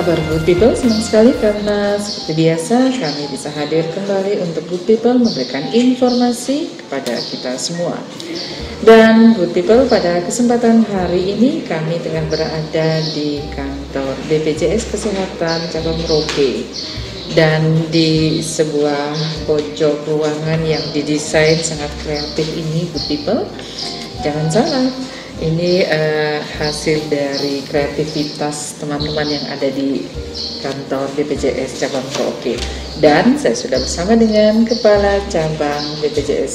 kabar Good People? Senang sekali karena seperti biasa kami bisa hadir kembali untuk Good People memberikan informasi kepada kita semua. Dan Good People, pada kesempatan hari ini kami tengah berada di kantor BPJS Kesehatan Cabang Merauke dan di sebuah pojok ruangan yang didesain sangat kreatif ini, Good People. Jangan salah, ini hasil dari kreativitas teman-teman yang ada di kantor BPJS Cabang Merauke. Dan saya sudah bersama dengan Kepala Cabang BPJS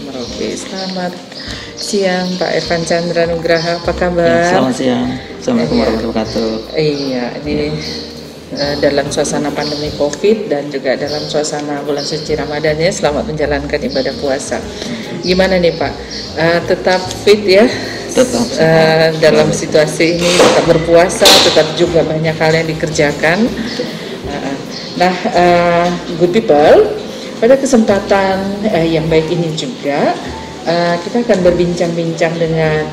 Merauke. Selamat siang Pak Irfan Chandra Nugraha, apa kabar? Selamat siang, Assalamualaikum warahmatullahi wabarakatuh. Iya, ini dalam suasana pandemi COVID dan juga dalam suasana bulan suci Ramadan ya, selamat menjalankan ibadah puasa. Gimana nih Pak, tetap fit ya? Tetap dalam situasi ini, tetap berpuasa, tetap juga banyak hal yang dikerjakan. Good People, pada kesempatan yang baik ini juga kita akan berbincang-bincang dengan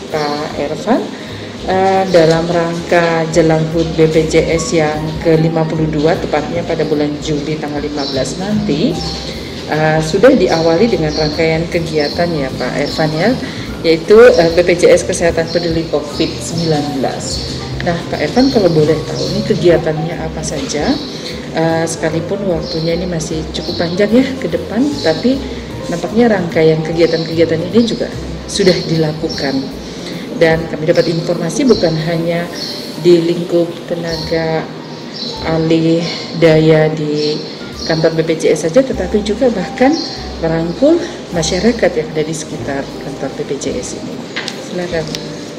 Pak Irfan dalam rangka jelang HUT BPJS yang ke-52, tepatnya pada bulan Juli tanggal 15 nanti. Sudah diawali dengan rangkaian kegiatan ya Pak Irfan ya, yaitu BPJS Kesehatan Peduli COVID-19. Nah Pak Irfan, kalau boleh tahu ini kegiatannya apa saja, sekalipun waktunya ini masih cukup panjang ya ke depan, tapi nampaknya rangkaian kegiatan-kegiatan ini juga sudah dilakukan. Dan kami dapat informasi bukan hanya di lingkup tenaga alih daya di kantor BPJS saja, tetapi juga bahkan merangkul masyarakat yang ada di sekitar kantor BPJS ini. Silakan.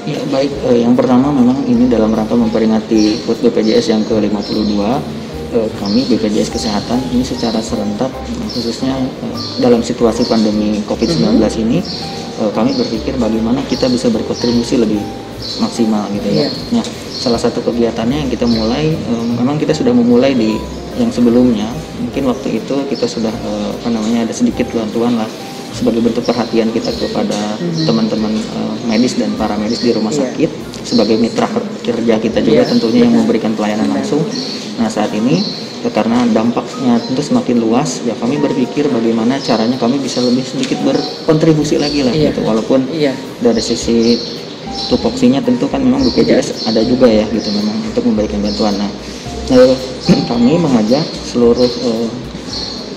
Ya, baik, yang pertama memang ini dalam rangka memperingati HUT BPJS yang ke-52. Kami BPJS Kesehatan ini secara serentak, khususnya dalam situasi pandemi COVID-19 ini, kami berpikir bagaimana kita bisa berkontribusi lebih maksimal gitu ya. Nah, salah satu kegiatannya yang kita mulai, memang kita sudah memulai di yang sebelumnya. Mungkin waktu itu kita sudah ada sedikit bantuan lah sebagai bentuk perhatian kita kepada teman-teman medis dan para medis di rumah sakit, sebagai mitra kerja kita juga tentunya yang memberikan pelayanan langsung. Nah saat ini karena dampaknya tentu semakin luas, ya kami berpikir bagaimana caranya kami bisa lebih sedikit berkontribusi lagi lah gitu. Walaupun dari sisi tupoksinya tentu kan memang BPJS ada juga ya gitu memang untuk memberikan bantuan. Nah kami mengajak seluruh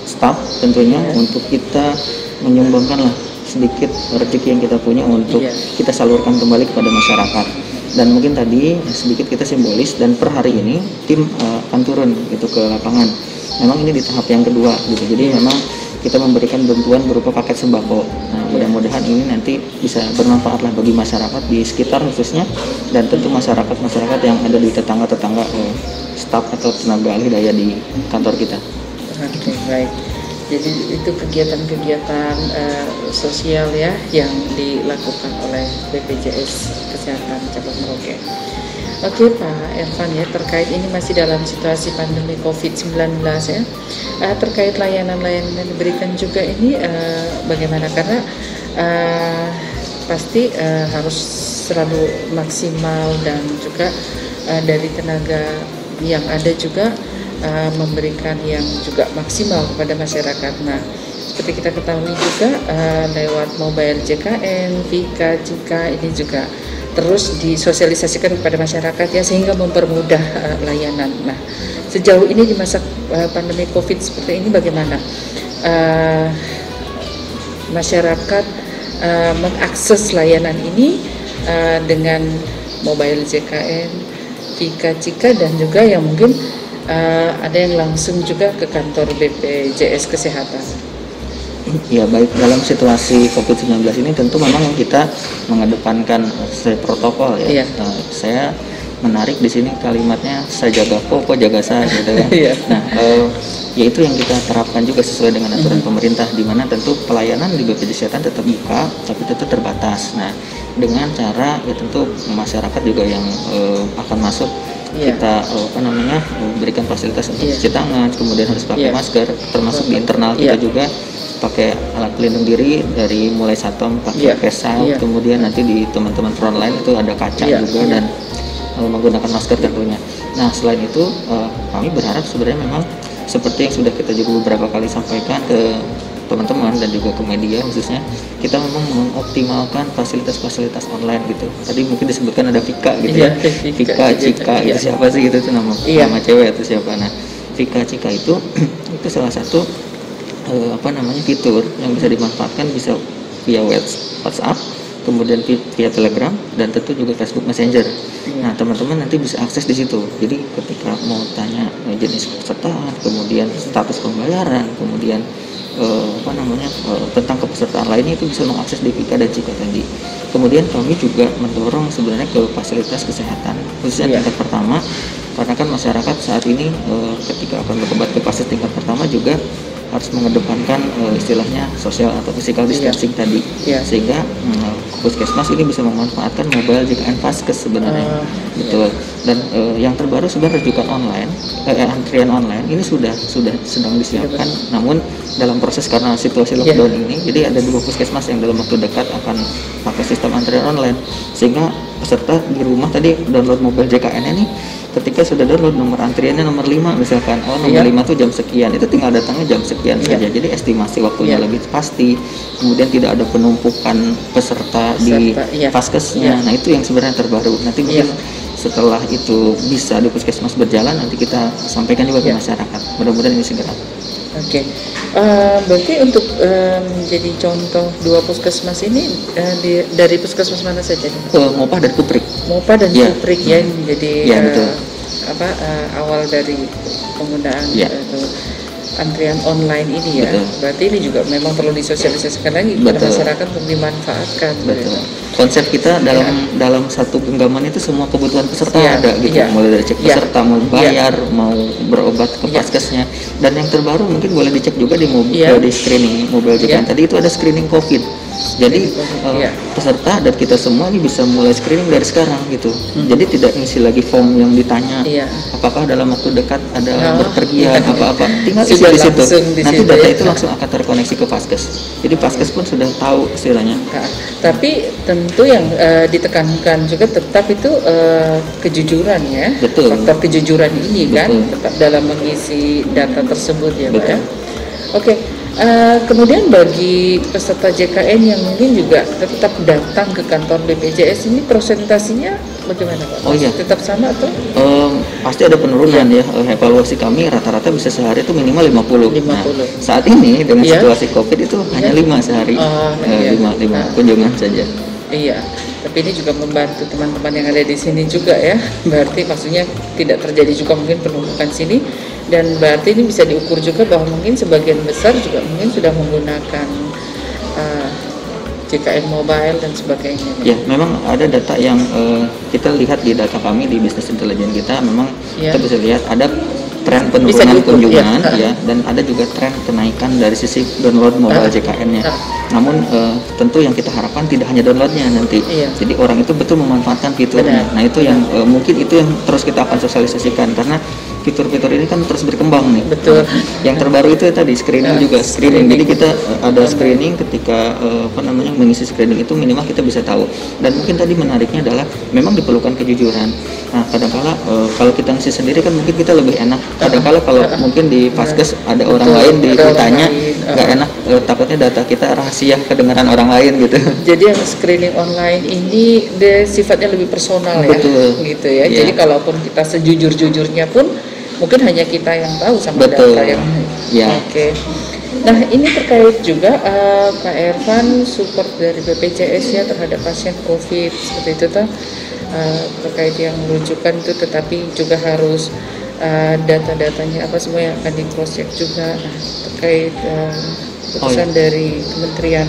staf tentunya untuk kita menyumbangkan lah sedikit rezeki yang kita punya untuk kita salurkan kembali kepada masyarakat. Dan mungkin tadi sedikit kita simbolis, dan per hari ini tim akan turun gitu ke lapangan. Memang ini di tahap yang kedua gitu. Jadi memang kita memberikan bantuan berupa paket sembako. Nah, mudah-mudahan ini nanti bisa bermanfaat lah bagi masyarakat di sekitar khususnya, dan tentu masyarakat yang ada di tetangga-tetangga staf atau tenaga alih daya di kantor kita. Oke, baik. Jadi itu kegiatan-kegiatan sosial ya yang dilakukan oleh BPJS Kesehatan Cabang Merauke. Oke Pak Irfan ya, terkait ini masih dalam situasi pandemi COVID-19 ya, terkait layanan-layanan yang diberikan juga ini bagaimana? Karena pasti harus selalu maksimal, dan juga dari tenaga yang ada juga memberikan yang juga maksimal kepada masyarakat. Nah, seperti kita ketahui juga lewat mobile JKN, Vika, Cika ini juga terus disosialisasikan kepada masyarakat ya, sehingga mempermudah layanan. Nah, sejauh ini di masa pandemi COVID seperti ini bagaimana masyarakat mengakses layanan ini dengan mobile JKN, Vika, Cika, dan juga yang mungkin ada yang langsung juga ke kantor BPJS Kesehatan. Ya baik, dalam situasi COVID-19 ini tentu memang kita mengedepankan protokol ya. Saya menarik di sini kalimatnya, saya jaga kok jaga saya gitu kan. Nah, yaitu yang kita terapkan juga sesuai dengan aturan pemerintah, di mana tentu pelayanan di BPJS Kesehatan tetap buka, tapi tentu terbatas. Nah, dengan cara ya tentu masyarakat juga yang akan masuk kita berikan fasilitas untuk cuci tangan, kemudian harus pakai masker, termasuk di internal kita juga pakai alat pelindung diri dari mulai satom, pakai face shield, kemudian nanti di teman-teman frontline itu ada kaca juga, dan menggunakan masker tentunya. Nah selain itu kami berharap sebenarnya memang seperti yang sudah kita juga beberapa kali sampaikan ke teman-teman dan juga ke media khususnya, kita memang mengoptimalkan fasilitas-fasilitas online gitu. Tadi mungkin disebutkan ada Vika gitu ya, Vika, Cika, itu siapa sih gitu tuh nama cewek itu siapa? Nah Vika, Cika itu salah satu fitur yang bisa dimanfaatkan, bisa via WhatsApp, kemudian via Telegram, dan tentu juga Facebook Messenger. Nah teman-teman nanti bisa akses di situ. Jadi ketika mau tanya jenis kepesertaan, kemudian status pembayaran, kemudian tentang kepesertaan lainnya, itu bisa mengakses di Vika dan Cika tadi. Kemudian kami juga mendorong sebenarnya ke fasilitas kesehatan khususnya tingkat pertama, karena kan masyarakat saat ini ketika akan berobat ke fase tingkat pertama juga harus mengedepankan istilahnya social atau physical distancing tadi, sehingga puskesmas ini bisa memanfaatkan mobile JKN Vaskes sebenarnya. Betul. Dan yang terbaru sebenarnya rujukan online, antrian online ini sudah sedang disiapkan, namun dalam proses karena situasi lockdown ini, jadi ada 2 puskesmas yang dalam waktu dekat akan pakai sistem antrian online, sehingga peserta di rumah tadi download mobile JKN ini, ketika sudah download nomor antriannya nomor 5 misalkan, nomor 5 tuh jam sekian, itu tinggal datangnya jam sekian saja. Jadi estimasi waktunya lebih pasti, kemudian tidak ada penumpukan peserta di Vaskesnya. Nah itu yang sebenarnya terbaru. Nanti mungkin setelah itu bisa di puskesmas berjalan, nanti kita sampaikan juga ke masyarakat. Mudah-mudahan ini segera. Oke. Berarti untuk menjadi contoh 2 puskesmas ini dari puskesmas mana saja? Mopah dan Kuprik. Mopah dan Kuprik ya, jadi betul. Awal dari penggunaan antrian online ini ya. Betul. Berarti ini juga memang perlu disosialisasikan lagi kepada masyarakat untuk dimanfaatkan. Betul. Konsep kita dalam satu genggaman itu semua kebutuhan peserta ada gitu. Mulai dari cek peserta, mau bayar, mau berobat ke Vaskesnya. Dan yang terbaru mungkin boleh dicek juga di di screening mobil JKN tadi, itu ada screening COVID. Jadi peserta dan kita semua ini bisa mulai screening dari sekarang gitu. Jadi tidak ngisi lagi form yang ditanya apakah dalam waktu dekat ada berpergian apa-apa, tinggal isi di situ. Nanti data itu langsung akan terkoneksi ke Vaskes. Jadi Vaskes pun sudah tahu istilahnya. Tapi tentu yang ditekankan juga tetap itu kejujuran ya. Betul. Faktor kejujuran ini kan tetap dalam mengisi data tersebut ya Pak ya. Oke. Kemudian bagi peserta JKN yang mungkin juga tetap datang ke kantor BPJS ini, presentasinya bagaimana Pak? Tetap sama atau? Pasti ada penurunan ya. Evaluasi kami rata-rata bisa sehari itu minimal 50. Nah, saat ini dengan situasi COVID itu hanya 5 sehari. 5 kunjungan saja. Iya, tapi ini juga membantu teman-teman yang ada di sini juga ya. Berarti maksudnya tidak terjadi juga mungkin penumpukan sini, dan berarti ini bisa diukur juga bahwa mungkin sebagian besar juga mungkin sudah menggunakan JKN Mobile dan sebagainya. Ya, memang ada data yang kita lihat di data kami di Business Intelligence kita, memang kita bisa lihat ada tren penurunan kunjungan dan ada juga tren kenaikan dari sisi download mobile JKN-nya. Namun tentu yang kita harapkan tidak hanya downloadnya nanti, jadi orang itu betul memanfaatkan fiturnya. Nah itu yang mungkin itu yang terus kita akan sosialisasikan, karena fitur-fitur ini kan terus berkembang nih. Betul. Yang terbaru itu tadi screening juga screening. Jadi kita ada screening ketika mengisi screening itu minimal kita bisa tahu. Dan mungkin tadi menariknya adalah memang diperlukan kejujuran. Nah kadang-kala kalau kita ngisi sendiri kan mungkin kita lebih enak. Kadang-kala kalau mungkin di Vaskes ada orang lain ditanya nggak enak, takutnya data kita rahasia kedengaran orang lain gitu. Jadi yang screening online ini sifatnya lebih personal ya. Gitu ya. Jadi kalaupun kita sejujur-jujurnya pun mungkin hanya kita yang tahu sama data yang Oke. Nah ini terkait juga Pak Ervan, support dari BPJS ya terhadap pasien COVID seperti itu tuh, terkait yang rujukan itu, tetapi juga harus data-datanya apa semua yang akan di cross check juga. Nah, terkait keputusan dari Kementerian.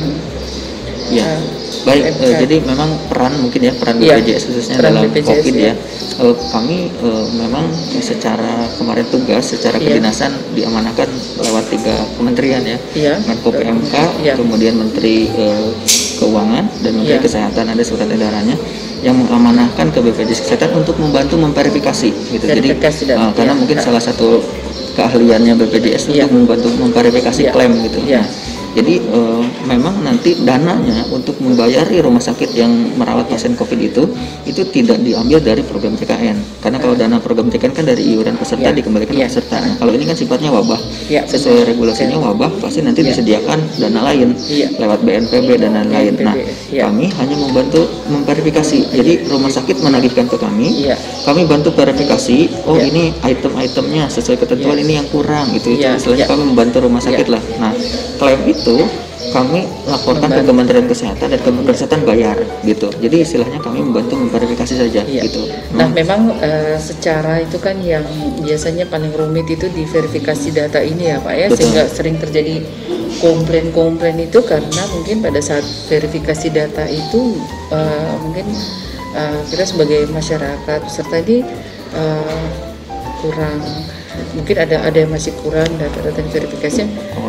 Baik, jadi memang peran BPJS khususnya dalam COVID ya. Kami memang secara kemarin tugas secara kedinasan diamanahkan lewat 3 kementerian ya. Menko PMK, kemudian Menteri Keuangan dan Menteri Kesehatan, ada surat edarannya yang mengamanahkan ke BPJS Kesehatan untuk membantu memverifikasi gitu. Jadi karena mungkin salah satu keahliannya BPJS untuk membantu memverifikasi klaim gitu. Jadi memang nanti dananya untuk membayari rumah sakit yang merawat pasien COVID itu tidak diambil dari program JKN. Karena kalau dana program JKN kan dari iuran peserta dikembalikan ke peserta. Nah, kalau ini kan sifatnya wabah. Sesuai regulasinya wabah pasti nanti disediakan dana lain lewat BNPB dan lain-lain. Nah, kami hanya membantu memverifikasi. Jadi rumah sakit menagihkan ke kami bantu verifikasi. Oh, ini item-itemnya sesuai ketentuan, ini yang kurang gitu. Istilahnya kami membantu rumah sakit lah. Nah, klaim itu kami laporkan ke Kementerian Kesehatan dan Kementerian Kesehatan bayar gitu. Jadi istilahnya kami membantu memverifikasi saja gitu. Nah, memang secara itu kan yang biasanya paling rumit itu di verifikasi data ini ya Pak ya. Betul. Sehingga sering terjadi komplain itu karena mungkin pada saat verifikasi data itu mungkin kita sebagai masyarakat peserta ini kurang, mungkin ada yang masih kurang data-data verifikasi.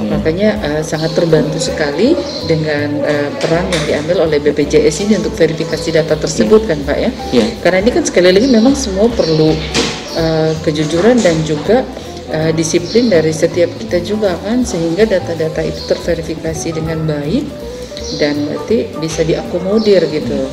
Makanya sangat terbantu sekali dengan peran yang diambil oleh BPJS ini untuk verifikasi data tersebut kan Pak ya. Karena ini kan sekali lagi memang semua perlu kejujuran dan juga disiplin dari setiap kita juga kan, sehingga data-data itu terverifikasi dengan baik dan nanti bisa diakomodir gitu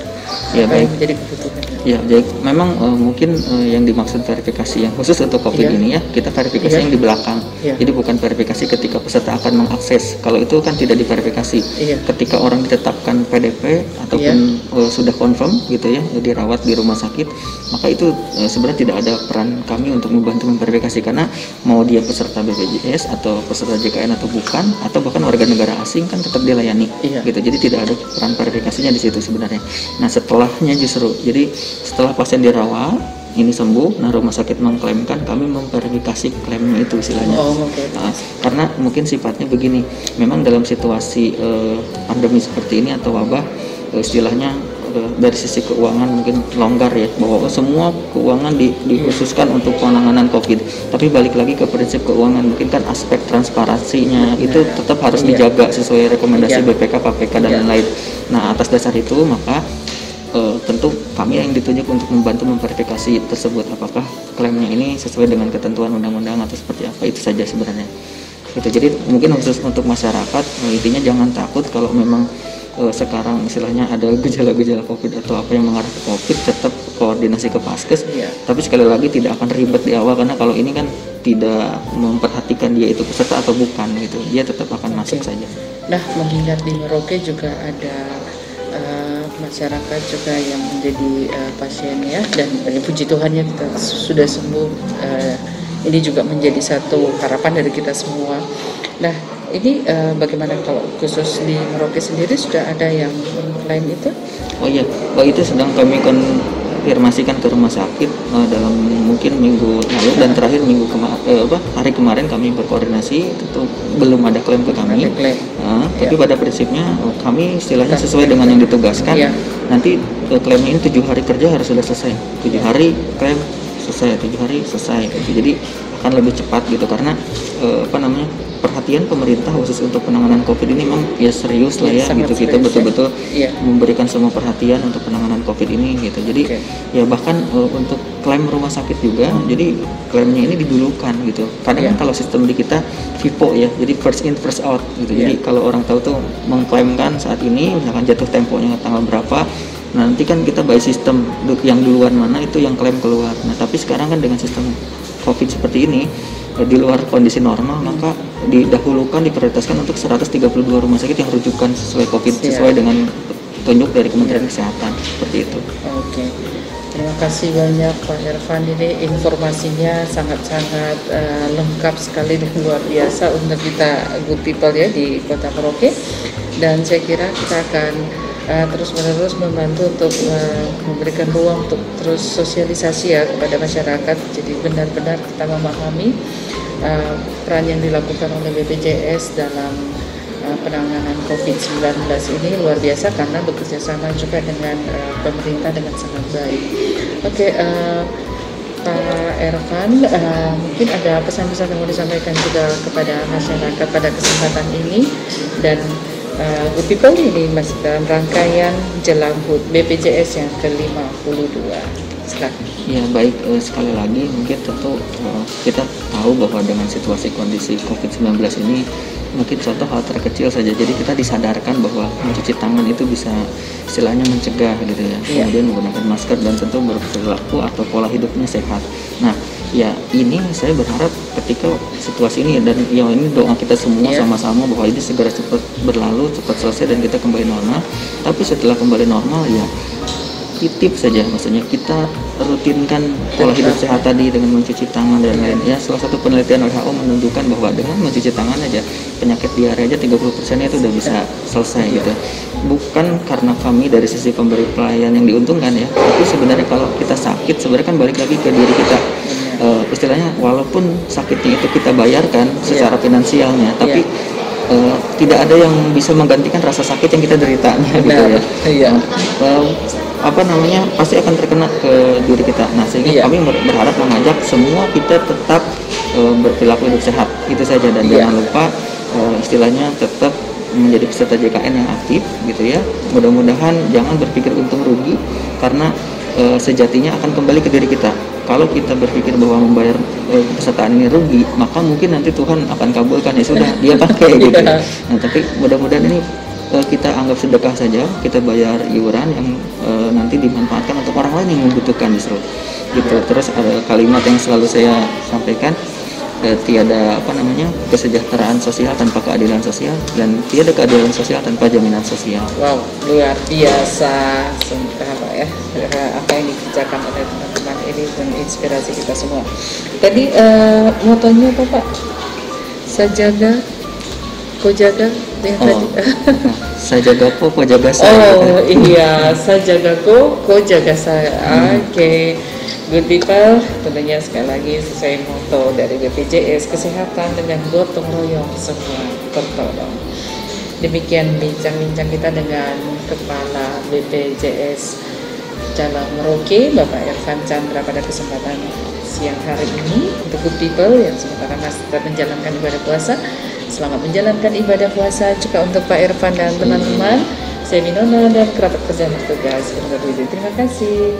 apa yang menjadi kebutuhan. Ya, jadi memang mungkin yang dimaksud verifikasi yang khusus untuk COVID ini ya, kita verifikasi yang di belakang. Jadi bukan verifikasi ketika peserta akan mengakses. Kalau itu kan tidak diverifikasi. Ketika orang ditetapkan PDP ataupun sudah confirm gitu ya, dirawat di rumah sakit, maka itu sebenarnya tidak ada peran kami untuk membantu memverifikasi, karena mau dia peserta BPJS atau peserta JKN atau bukan, atau bahkan warga negara asing kan tetap dilayani. Gitu. Jadi tidak ada peran verifikasinya di situ sebenarnya. Nah, setelahnya justru jadi setelah pasien dirawat ini sembuh, nah rumah sakit mengklaimkan, kami memverifikasi klaimnya itu istilahnya. Karena mungkin sifatnya begini, memang dalam situasi pandemi seperti ini atau wabah, istilahnya dari sisi keuangan mungkin longgar ya, bahwa semua keuangan dikhususkan untuk penanganan COVID. Tapi balik lagi ke prinsip keuangan, mungkin kan aspek transparansinya itu tetap harus dijaga sesuai rekomendasi BPK, KPK dan lain-lain. Nah, atas dasar itu maka tentu kami yang ditunjuk untuk membantu memverifikasi tersebut, apakah klaimnya ini sesuai dengan ketentuan undang-undang atau seperti apa, itu saja sebenarnya. Gitu. Jadi mungkin khusus untuk masyarakat, intinya jangan takut kalau memang sekarang istilahnya ada gejala-gejala COVID atau apa yang mengarah ke COVID, tetap koordinasi ke Paskes. Tapi sekali lagi tidak akan ribet di awal, karena kalau ini kan tidak memperhatikan dia itu peserta atau bukan gitu, dia tetap akan masuk saja. Nah, mengingat di Merauke juga ada masyarakat juga yang menjadi pasien ya, dan puji Tuhan ya kita sudah sembuh. Ini juga menjadi satu harapan dari kita semua. Nah, ini bagaimana kalau khusus di Merauke sendiri sudah ada yang lain itu? Oh iya, itu sedang kami konfirmasikan ke rumah sakit dalam mungkin minggu lalu, dan terakhir hari kemarin kami berkoordinasi, tentu belum ada klaim ke kami. Tapi pada prinsipnya kami istilahnya sesuai dengan yang ditugaskan. Nanti klaimnya ini 7 hari kerja harus sudah selesai. 7 hari klaim selesai, 7 hari selesai. Jadi akan lebih cepat gitu, karena perhatian pemerintah khusus untuk penanganan COVID ini memang ya serius lah ya gitu. Kita betul-betul memberikan semua perhatian untuk penanganan COVID ini gitu. Jadi ya bahkan untuk klaim rumah sakit juga, jadi klaimnya ini didulukan gitu. Kadang kan kalau sistem di kita FIPO ya, jadi first in first out gitu. Jadi kalau orang tahu tuh mengklaimkan saat ini, misalkan jatuh temponya tanggal berapa, nanti kan kita by sistem yang duluan mana itu yang klaim keluar. Nah, tapi sekarang kan dengan sistem COVID seperti ini, di luar kondisi normal, maka didahulukan, diprioritaskan untuk 132 rumah sakit yang rujukan sesuai COVID, sesuai dengan tunjuk dari Kementerian Kesehatan, seperti itu. Oke. Terima kasih banyak Pak Irfan, ini informasinya sangat-sangat lengkap sekali dan luar biasa untuk kita good people ya di Kota Merauke, dan saya kira kita akan terus-menerus membantu untuk memberikan ruang untuk terus sosialisasi ya kepada masyarakat. Jadi benar-benar kita memahami peran yang dilakukan oleh BPJS dalam penanganan COVID-19 ini luar biasa, karena bekerja sama juga dengan pemerintah dengan sangat baik. Oke, Pak Irfan, mungkin ada pesan-pesan yang mau disampaikan juga kepada masyarakat pada kesempatan ini, dan good people ini masih dalam rangkaian jelang HUT BPJS yang ke-52. Silakan. Ya baik, sekali lagi mungkin tentu kita tahu bahwa dengan situasi kondisi COVID-19 ini mungkin contoh hal terkecil saja, jadi kita disadarkan bahwa mencuci tangan itu bisa istilahnya mencegah gitu ya, kemudian menggunakan masker dan tentu berperilaku atau pola hidupnya sehat. Nah ya ini saya berharap ketika situasi ini dan yang ini doa kita semua sama-sama bahwa ini segera cepat berlalu, cepat selesai dan kita kembali normal. Tapi setelah kembali normal ya titip saja, maksudnya kita rutinkan pola hidup sehat tadi dengan mencuci tangan dan lain. Ya salah satu penelitian WHO menunjukkan bahwa dengan mencuci tangan aja penyakit diare aja 30%-nya itu udah bisa selesai gitu. Bukan karena kami dari sisi pemberi pelayan yang diuntungkan ya, tapi sebenarnya kalau kita sakit sebenarnya kan balik lagi ke diri kita. Istilahnya walaupun sakitnya itu kita bayarkan secara finansialnya, tapi tidak ada yang bisa menggantikan rasa sakit yang kita deritanya gitu ya. Pasti akan terkena ke diri kita. Nah sehingga kami berharap mengajak semua kita tetap berperilaku hidup sehat, itu saja, dan jangan lupa istilahnya tetap menjadi peserta JKN yang aktif gitu ya. Mudah-mudahan jangan berpikir untung rugi, karena sejatinya akan kembali ke diri kita. Kalau kita berpikir bahwa membayar kepesertaan ini rugi, maka mungkin nanti Tuhan akan kabulkan, ya sudah dia pakai gitu. Nah tapi mudah-mudahan ini kita anggap sedekah saja, kita bayar iuran yang nanti dimanfaatkan untuk orang lain yang membutuhkan justru gitu. Terus ada kalimat yang selalu saya sampaikan, tiada kesejahteraan sosial tanpa keadilan sosial, dan tiada keadilan sosial tanpa jaminan sosial. Wow, luar biasa apa yang dikerjakan oleh teman-teman ini menginspirasi kita semua. Tadi motonya apa Pak? Sajaga, kau jaga yang tadi. Saya jaga kau jaga saya. Oh iya, saya jaga kau jaga saya. Oke. Good people, tentunya sekali lagi sesuai moto dari BPJS, kesehatan dengan gotong royong semua tertolong. Demikian bincang-bincang kita dengan Kepala BPJS Jalan Merauke, Bapak Irfan Chandra, pada kesempatan siang hari ini. Untuk good people yang sementara masih menjalankan ibadah puasa, selamat menjalankan ibadah puasa juga untuk Pak Irfan dan teman-teman. Saya Minona dan kerabat kerja bertugas undur diri. Terima kasih.